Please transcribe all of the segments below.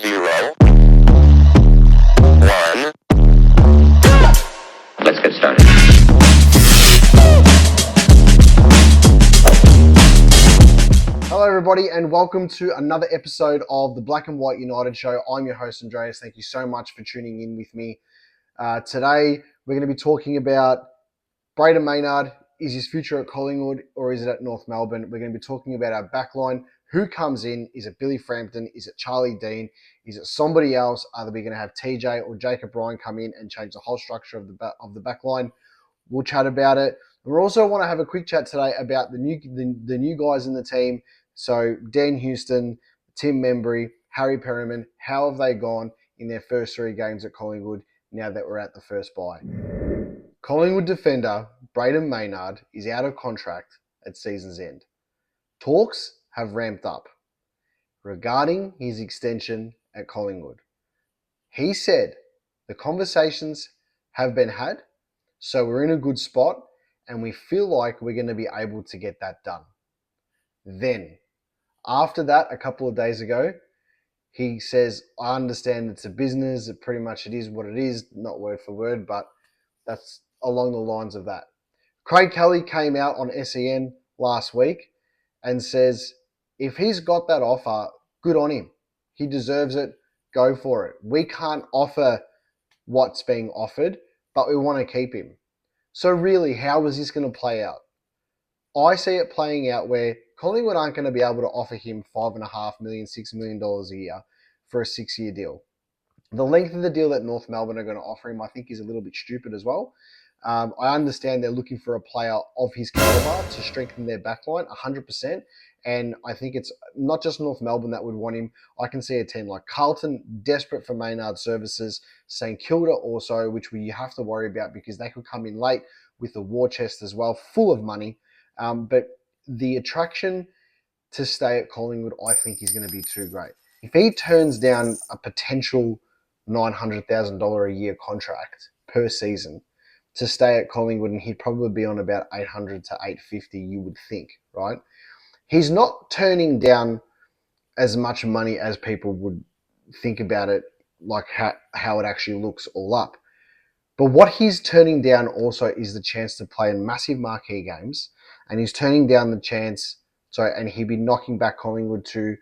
0, 1. Let's get started. Hello everybody and welcome to another episode of the Black and White United Show. I'm your host Andreas. Thank you so much for tuning in with me. Today we're going to be talking about BRAYDEN Maynard. Is his future at Collingwood or is it at North Melbourne? We're going to be talking about our backline. Who comes in? Is it Billy Frampton? Is it Charlie Dean? Is it somebody else? Are we going to have TJ or Jacob Ryan come in and change the whole structure of the backline? We'll chat about it. We also want to have a quick chat today about the new guys in the team. So Dan Houston, Tim Membry, Harry Perryman, how have they gone in their first 3 games at Collingwood now that we're at the first bye? Collingwood defender BRAYDEN Maynard is out of contract at season's end. Talks have ramped up regarding his extension at Collingwood. He said the conversations have been had, so we're in a good spot and we feel like we're going to be able to get that done. Then, after that, a couple of days ago, he says, I understand it's a business, pretty much it is what it is, not word for word, but that's along the lines of that. Craig Kelly came out on SEN last week and says, if he's got that offer, good on him. He deserves it. Go for it. We can't offer what's being offered, but we want to keep him. So really, how is this going to play out? I see it playing out where Collingwood aren't going to be able to offer him $5.5 million, $6 million a year for a 6-year deal. The length of the deal that North Melbourne are going to offer him, I think, is a little bit stupid as well. I understand they're looking for a player of his caliber to strengthen their backline 100%. And I think it's not just North Melbourne that would want him. I can see a team like Carlton desperate for Maynard services, St Kilda also, which we have to worry about because they could come in late with a war chest as well, full of money. But the attraction to stay at Collingwood, I think, is going to be too great. If he turns down a potential $900,000 a year contract per season to stay at Collingwood, and he'd probably be on about 800 to 850, you would think, right? He's not turning down as much money as people would think about it, like how it actually looks all up. But what he's turning down also is the chance to play in massive marquee games, and he's turning down the chance, and he'd be knocking back Collingwood to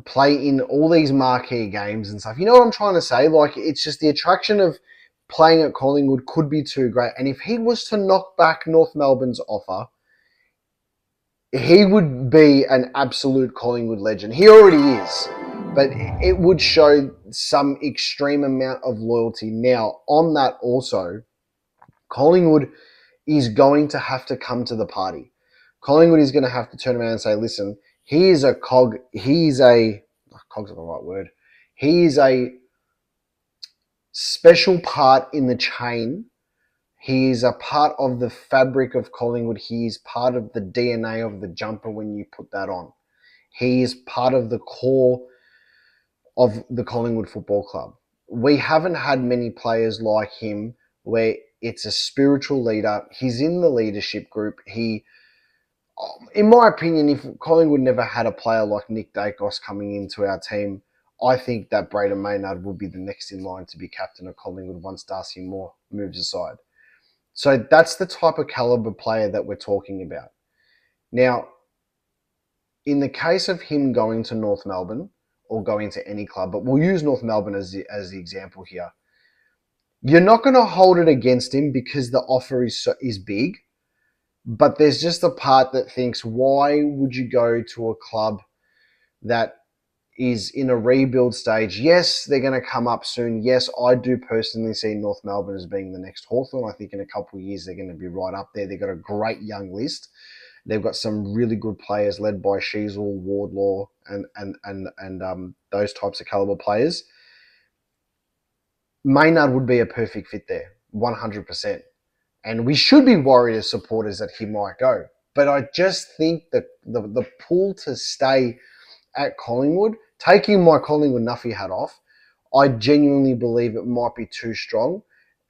play in all these marquee games and stuff. You know what I'm trying to say? Like, it's just the attraction of playing at Collingwood could be too great. And if he was to knock back North Melbourne's offer, he would be an absolute Collingwood legend. He already is. But it would show some extreme amount of loyalty. Now, on that also, Collingwood is going to have to come to the party. Collingwood is going to have to turn around and say, listen, he is a cog. Cog's not the right word. He is a special part in the chain. He is a part of the fabric of Collingwood. He is part of the DNA of the jumper when you put that on. He is part of the core of the Collingwood Football Club. We haven't had many players like him where it's a spiritual leader. He's in the leadership group. In my opinion, if Collingwood never had a player like Nick Dacos coming into our team, I think that BRAYDEN Maynard will be the next in line to be captain of Collingwood once Darcy Moore moves aside. So that's the type of caliber player that we're talking about. Now, in the case of him going to North Melbourne or going to any club, but we'll use North Melbourne as the example here, you're not going to hold it against him because the offer is big, but there's just a part that thinks, why would you go to a club that is in a rebuild stage? Yes, they're going to come up soon. Yes, I do personally see North Melbourne as being the next Hawthorn. I think in a couple of years they're going to be right up there. They've got a great young list. They've got some really good players led by Sheasel, Wardlaw, and those types of caliber players. Maynard would be a perfect fit there, 100%. And we should be worried as supporters that he might go. But I just think that the pull to stay at Collingwood, taking my Collingwood Nuffy hat off, I genuinely believe it might be too strong,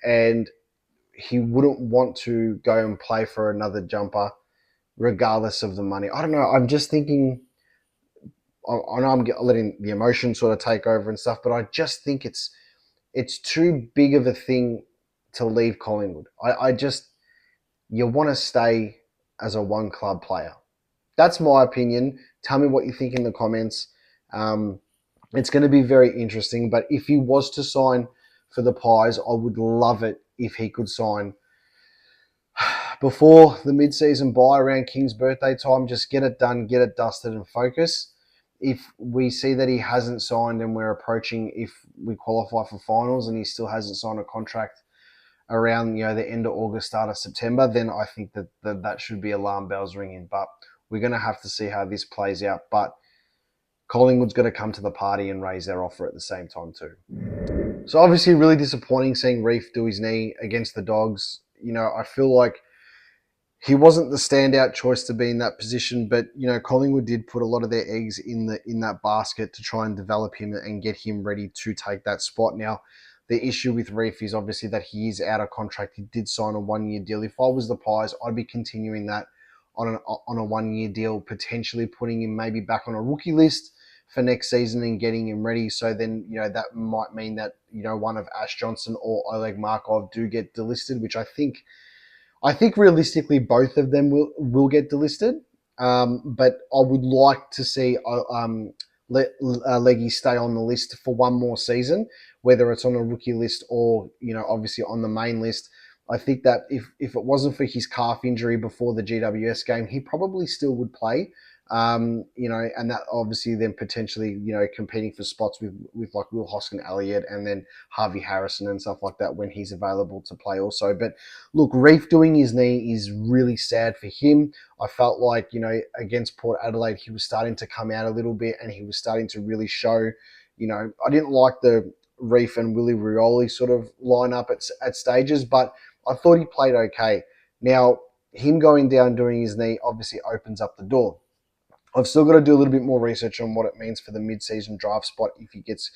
and he wouldn't want to go and play for another jumper regardless of the money. I don't know. I'm just thinking I know I'm letting the emotion sort of take over and stuff, but I just think it's too big of a thing to leave Collingwood. I just, you want to stay as a one club player. That's my opinion. Tell me what you think in the comments. It's going to be very interesting. But if he was to sign for the Pies, I would love it if he could sign before the mid-season bye around King's birthday time. Just get it done, get it dusted, and focus. If we see that he hasn't signed and we're approaching, if we qualify for finals and he still hasn't signed a contract around the end of August, start of September, then I think that should be alarm bells ringing. But we're going to have to see how this plays out. But Collingwood's got to come to the party and raise their offer at the same time too. So obviously really disappointing seeing Reef do his knee against the Dogs. I feel like he wasn't the standout choice to be in that position, but Collingwood did put a lot of their eggs in that basket to try and develop him and get him ready to take that spot. Now, the issue with Reef is obviously that he is out of contract. He did sign a 1-year deal. If I was the Pies, I'd be continuing that on a 1-year deal, potentially putting him maybe back on a rookie list for next season and getting him ready. So then, that might mean that, one of Ash Johnson or Oleg Markov do get delisted, which I think realistically both of them will get delisted. But I would like to see Leggy stay on the list for one more season, whether it's on a rookie list or, obviously on the main list. I think that if it wasn't for his calf injury before the GWS game, he probably still would play. And that obviously then potentially, competing for spots with like Will Hoskin-Elliott and then Harvey Harrison and stuff like that when he's available to play also. But look, Reef doing his knee is really sad for him. I felt like, against Port Adelaide, he was starting to come out a little bit and he was starting to really show, I didn't like the Reef and Willie Rioli sort of line up at stages, but I thought he played okay. Now, him going down doing his knee obviously opens up the door. I've still got to do a little bit more research on what it means for the mid-season draft spot because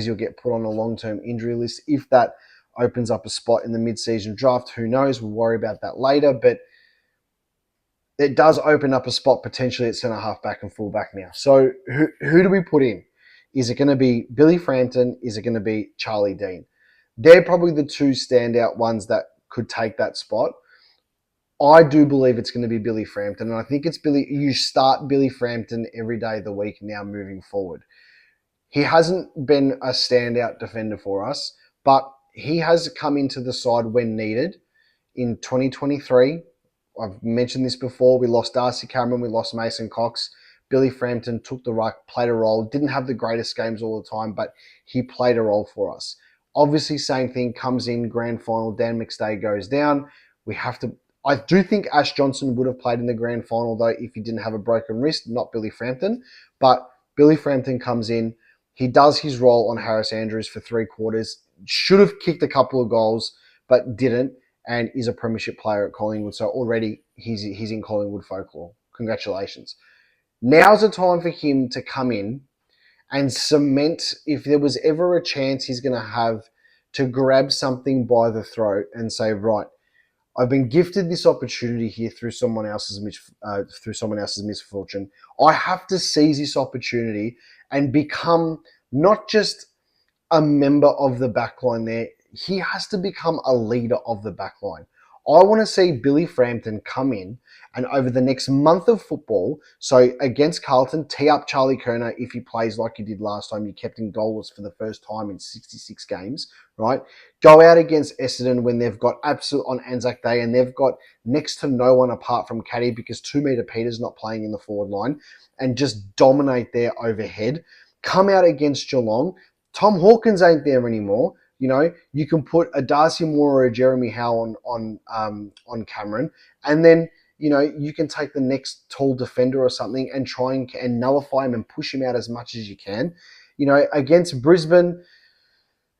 you'll get put on a long-term injury list. If that opens up a spot in the mid-season draft, who knows? We'll worry about that later. But it does open up a spot potentially at centre half-back and full-back now. So who do we put in? Is it going to be Billy Frampton? Is it going to be Charlie Dean? They're probably the two standout ones that could take that spot. I do believe it's going to be Billy Frampton, and I think it's Billy. You start Billy Frampton every day of the week now moving forward. He hasn't been a standout defender for us, but he has come into the side when needed. In 2023, I've mentioned this before, we lost Darcy Cameron, we lost Mason Cox. Billy Frampton took the ruck, played a role, didn't have the greatest games all the time, but he played a role for us. Obviously, same thing comes in grand final, Dan McStay goes down. I do think Ash Johnson would have played in the grand final, though, if he didn't have a broken wrist, not Billy Frampton. But Billy Frampton comes in. He does his role on Harris Andrews for 3 quarters. Should have kicked a couple of goals, but didn't, and is a premiership player at Collingwood. So already he's in Collingwood folklore. Congratulations. Now's the time for him to come in and cement, if there was ever a chance he's going to have to grab something by the throat and say, right, I've been gifted this opportunity here through someone else's misfortune. I have to seize this opportunity and become not just a member of the backline there. He has to become a leader of the backline. I want to see Billy Frampton come in and over the next month of football, so against Carlton, tee up Charlie Curnow if he plays like he did last time. You kept him goalless for the first time in 66 games, right? Go out against Essendon when they've got absolute on Anzac Day and they've got next to no one apart from Caddy because 2 metre Peter's not playing in the forward line and just dominate there overhead. Come out against Geelong. Tom Hawkins ain't there anymore. You can put a Darcy Moore or a Jeremy Howe on Cameron, and then you can take the next tall defender or something and try and nullify him and push him out as much as you can. Against Brisbane,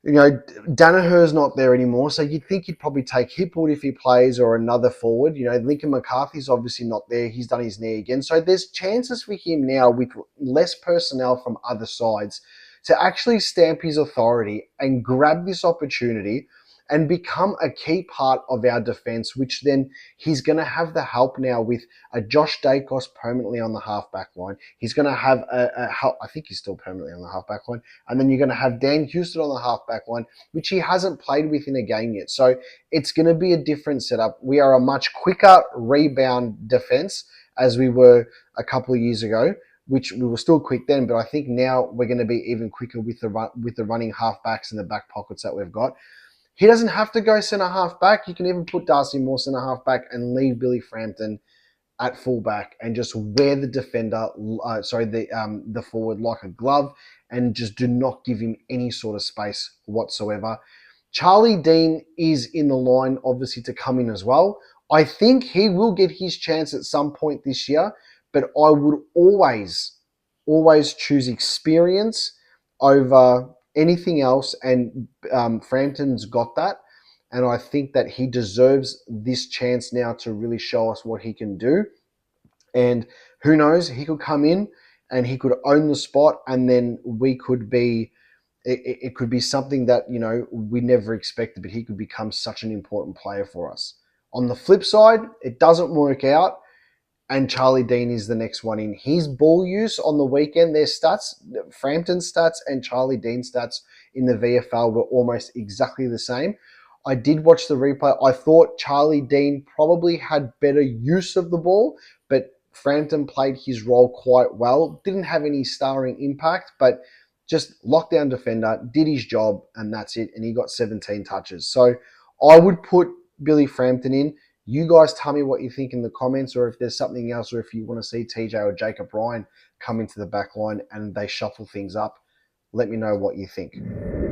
Danaher's not there anymore, so you'd think he'd probably take Hipwood if he plays or another forward. Lincoln McCarthy's obviously not there. He's done his knee again. So there's chances for him now with less personnel from other sides to actually stamp his authority and grab this opportunity and become a key part of our defense, which then he's going to have the help now with a Josh Dacos permanently on the half-back line. He's going to have a help. I think he's still permanently on the half-back line. And then you're going to have Dan Houston on the half-back line, which he hasn't played with in a game yet. So it's going to be a different setup. We are a much quicker rebound defense as we were a couple of years ago, which we were still quick then, but I think now we're going to be even quicker with the running halfbacks in the back pockets that we've got. He doesn't have to go centre half back. You can even put Darcy Moore centre half back and leave Billy Frampton at fullback and just wear the defender, the forward like a glove, and just do not give him any sort of space whatsoever. Charlie Dean is in the line, obviously, to come in as well. I think he will get his chance at some point this year, but I would always choose experience over anything else, and Frampton's got that. And I think that he deserves this chance now to really show us what he can do. And who knows, he could come in and he could own the spot, and then we could be, it could be something that, we never expected, but he could become such an important player for us. On the flip side, it doesn't work out, and Charlie Dean is the next one in. His ball use on the weekend, their stats, Frampton's stats and Charlie Dean's stats in the VFL were almost exactly the same. I did watch the replay. I thought Charlie Dean probably had better use of the ball, but Frampton played his role quite well. Didn't have any starring impact, but just lockdown defender, did his job, and that's it. And he got 17 touches. So I would put Billy Frampton in. You guys tell me what you think in the comments, or if there's something else, or if you want to see TJ or Jacob Ryan come into the back line and they shuffle things up. Let me know what you think.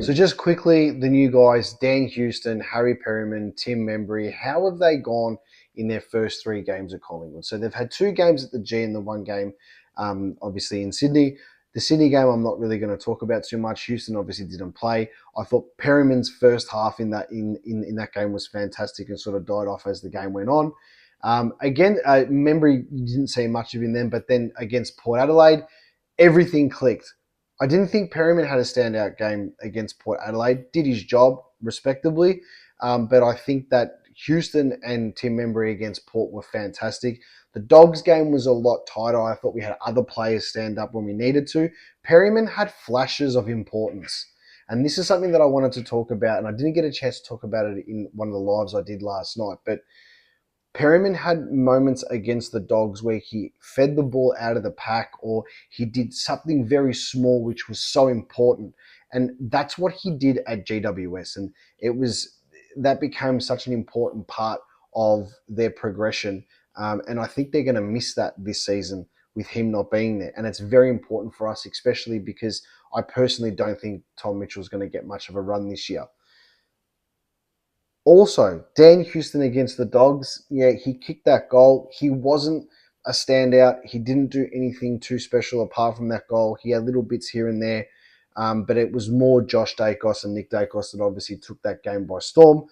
So just quickly, the new guys, Dan Houston, Harry Perryman, Tim Membry, how have they gone in their first 3 games at Collingwood? So they've had 2 games at the G and the 1 game, obviously, in Sydney. The Sydney game I'm not really going to talk about too much. Houston obviously didn't play. I thought Perryman's first half in that game was fantastic and sort of died off as the game went on. Membry, you didn't see much of him then, but then against Port Adelaide, everything clicked. I didn't think Perryman had a standout game against Port Adelaide. Did his job respectably, but I think that Houston and Tim Membry against Port were fantastic. The Dogs game was a lot tighter. I thought we had other players stand up when we needed to. Perryman had flashes of importance. And this is something that I wanted to talk about, and I didn't get a chance to talk about it in one of the lives I did last night, but Perryman had moments against the Dogs where he fed the ball out of the pack, or he did something very small which was so important. And that's what he did at GWS. And that became such an important part of their progression. And I think they're going to miss that this season with him not being there. And it's very important for us, especially because I personally don't think Tom Mitchell's going to get much of a run this year. Also, Dan Houston against the Dogs, he kicked that goal. He wasn't a standout. He didn't do anything too special apart from that goal. He had little bits here and there, but it was more Josh Dacos and Nick Dacos that obviously took that game by storm.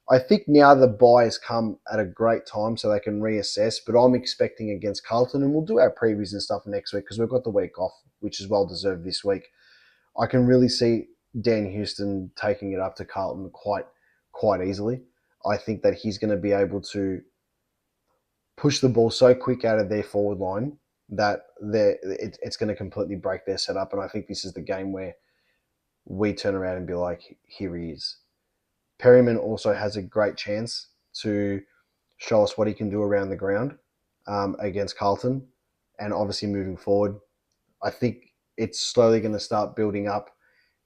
I think now the bye has come at a great time so they can reassess, but I'm expecting against Carlton, and we'll do our previews and stuff next week because we've got the week off, which is well-deserved this week. I can really see Dan Houston taking it up to Carlton quite easily. I think that he's going to be able to push the ball so quick out of their forward line that it's going to completely break their setup, and I think this is the game where we turn around and be like, here he is. Perryman also has a great chance to show us what he can do around the ground against Carlton. And obviously moving forward, I think it's slowly going to start building up,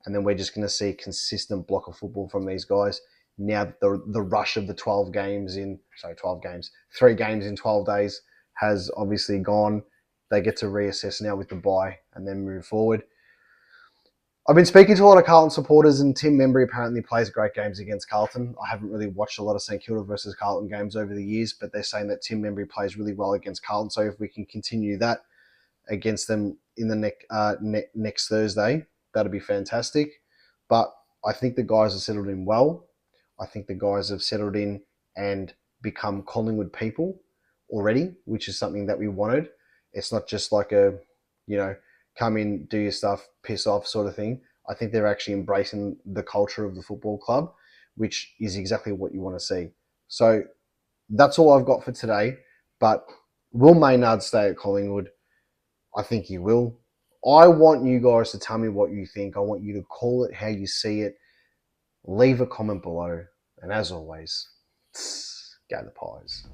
and then we're just going to see consistent block of football from these guys. Now that the rush of the 3 games in 12 days has obviously gone, they get to reassess now with the bye and then move forward. I've been speaking to a lot of Carlton supporters, and Tim Membry apparently plays great games against Carlton. I haven't really watched a lot of St Kilda versus Carlton games over the years, but they're saying that Tim Membry plays really well against Carlton. So if we can continue that against them in the next Thursday, that'd be fantastic. But I think the guys have settled in well. I think the guys have settled in and become Collingwood people already, which is something that we wanted. It's not just like a, come in, do your stuff, piss off sort of thing. I think they're actually embracing the culture of the football club, which is exactly what you want to see. So that's all I've got for today. But will Maynard stay at Collingwood? I think he will. I want you guys to tell me what you think. I want you to call it how you see it. Leave a comment below. And as always, go the Pies.